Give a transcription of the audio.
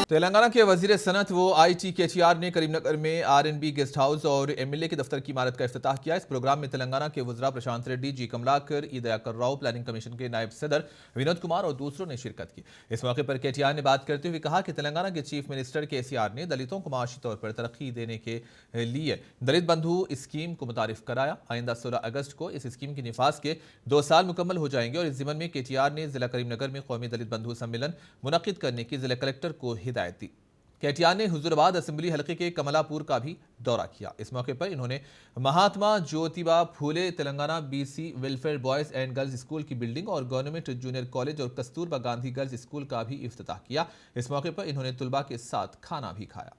तेलंगाना के वजीर सनत व IT KTR ने करीमनगर में RNB गेस्ट हाउस और MLA के दफ्तर की इमारत का इफ्तिताह किया। इस प्रोग्राम में तेलंगाना के वज़रा प्रशांत रेड्डी, जी कमलाकर, ई दयाकर राव, प्लानिंग कमीशन के नायब सदर विनोद कुमार और दूसरों ने शिरकत की। इस मौके पर KTR ने बात करते हुए कहा कि तेलंगाना के चीफ मिनिस्टर KCR ने दलितों को माशी तौर पर तरक्की देने के लिए दलित बंधु स्कीम को मुतारिफ कराया। आइंदा 16 अगस्त को इस स्कीम के निफाज के 2 साल मुकम्मल हो जाएंगे और इस ज़िमन में KTR ने जिला करीमनगर में कौमी दलित बंधु सम्मेलन मुनक्किद करने की जिला कलेक्टर को हिदायत दी। KTR ने हुजूराबाद असेंबली हलके के कमलापुर का भी दौरा किया। इस मौके पर इन्होंने Mahatma Jyotiba Phule Telangana BC welfare boys and girls school की बिल्डिंग और गवर्नमेंट जूनियर कॉलेज और कस्तूरबा गांधी गर्ल्स स्कूल का भी इफ्तिताह किया। इस मौके पर इन्होंने तुलबा के साथ खाना भी खाया।